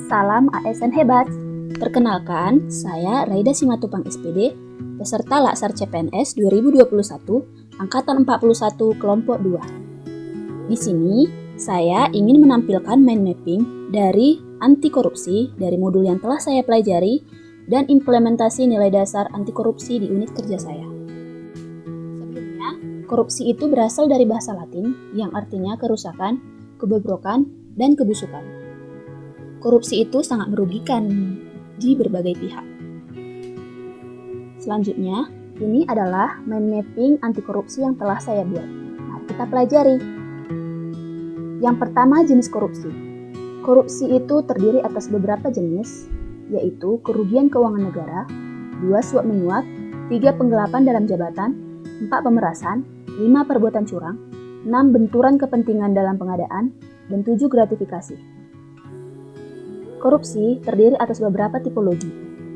Salam ASN hebat. Perkenalkan, saya Raida Simatupang SPD, peserta Laksar CPNS 2021, Angkatan 41, Kelompok 2. Di sini, saya ingin menampilkan mind mapping dari anti korupsi dari modul yang telah saya pelajari dan implementasi nilai dasar anti korupsi di unit kerja saya. Sebelumnya, korupsi itu berasal dari bahasa Latin yang artinya kerusakan, kebobrokan, dan kebusukan. Korupsi itu sangat merugikan di berbagai pihak. Selanjutnya, ini adalah mind mapping anti korupsi yang telah saya buat. Mari kita pelajari. Yang pertama, jenis korupsi. Korupsi itu terdiri atas beberapa jenis, yaitu kerugian keuangan negara, 2 suap menyuap, 3 penggelapan dalam jabatan, 4 pemerasan, 5 perbuatan curang, 6 benturan kepentingan dalam pengadaan, dan 7 gratifikasi. Korupsi terdiri atas beberapa tipologi.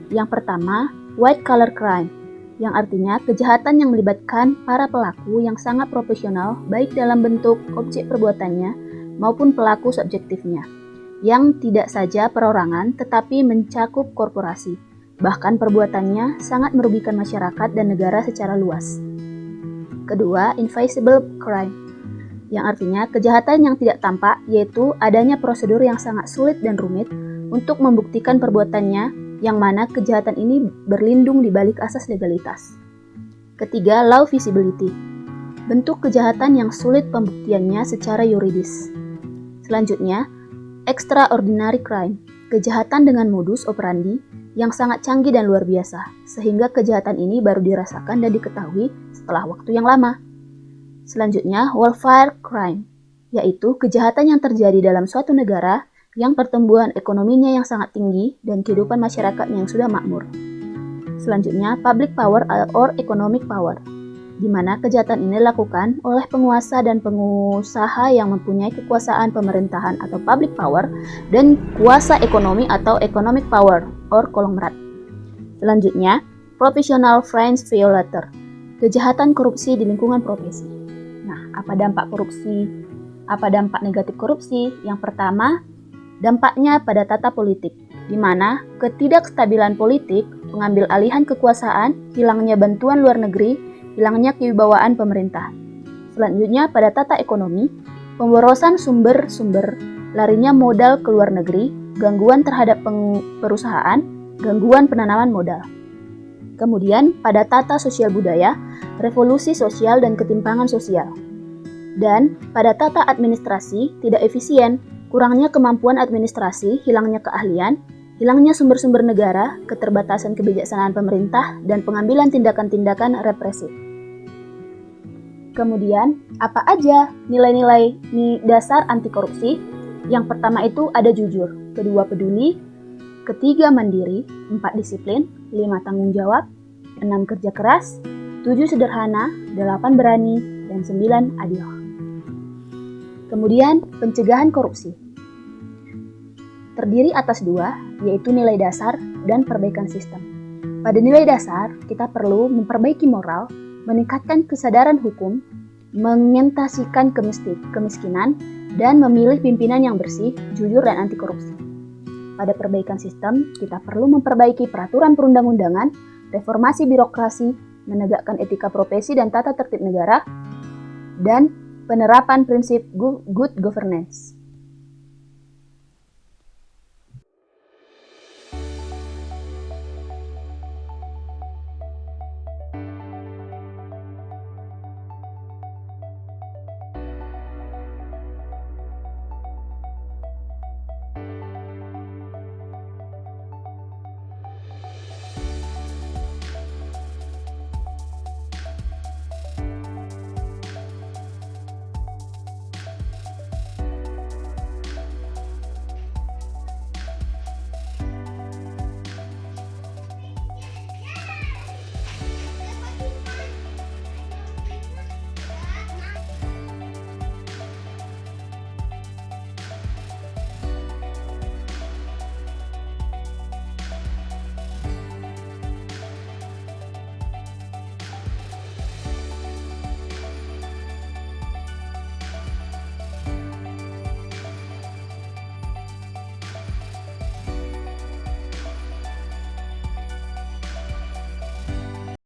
Yang pertama, white collar crime, yang artinya kejahatan yang melibatkan para pelaku yang sangat profesional baik dalam bentuk objek perbuatannya maupun pelaku subjektifnya, yang tidak saja perorangan tetapi mencakup korporasi. Bahkan perbuatannya sangat merugikan masyarakat dan negara secara luas. Kedua, invisible crime, yang artinya kejahatan yang tidak tampak, yaitu adanya prosedur yang sangat sulit dan rumit untuk membuktikan perbuatannya, yang mana kejahatan ini berlindung di balik asas legalitas. Ketiga, low visibility, bentuk kejahatan yang sulit pembuktiannya secara yuridis. Selanjutnya, extraordinary crime, kejahatan dengan modus operandi yang sangat canggih dan luar biasa, sehingga kejahatan ini baru dirasakan dan diketahui setelah waktu yang lama. Selanjutnya, welfare crime, yaitu kejahatan yang terjadi dalam suatu negara yang pertumbuhan ekonominya yang sangat tinggi dan kehidupan masyarakatnya yang sudah makmur. Selanjutnya, public power or economic power, di mana kejahatan ini dilakukan oleh penguasa dan pengusaha yang mempunyai kekuasaan pemerintahan atau public power dan kuasa ekonomi atau economic power or konglomerat. Selanjutnya, professional fringe violator, kejahatan korupsi di lingkungan profesi. Nah, apa dampak korupsi? Apa dampak negatif korupsi? Yang pertama, dampaknya pada tata politik, di mana ketidakstabilan politik, pengambil alihan kekuasaan, hilangnya bantuan luar negeri, hilangnya kewibawaan pemerintah. Selanjutnya pada tata ekonomi, pemborosan sumber-sumber, larinya modal ke luar negeri, gangguan terhadap perusahaan, gangguan penanaman modal. Kemudian pada tata sosial budaya, revolusi sosial dan ketimpangan sosial. Dan pada tata administrasi tidak efisien, kurangnya kemampuan administrasi, hilangnya keahlian, hilangnya sumber-sumber negara, keterbatasan kebijaksanaan pemerintah, dan pengambilan tindakan-tindakan represif. Kemudian, apa aja nilai-nilai dasar anti korupsi? Yang pertama itu ada jujur, kedua peduli, ketiga mandiri, 4 disiplin, 5 tanggung jawab, 6 kerja keras, 7 sederhana, 8 berani, dan 9 adil. Kemudian, pencegahan korupsi terdiri atas 2, yaitu nilai dasar dan perbaikan sistem. Pada nilai dasar, kita perlu memperbaiki moral, meningkatkan kesadaran hukum, mengentasikan kemiskinan, dan memilih pimpinan yang bersih, jujur, dan anti korupsi. Pada perbaikan sistem, kita perlu memperbaiki peraturan perundang-undangan, reformasi birokrasi, menegakkan etika profesi dan tata tertib negara, dan penerapan prinsip good governance.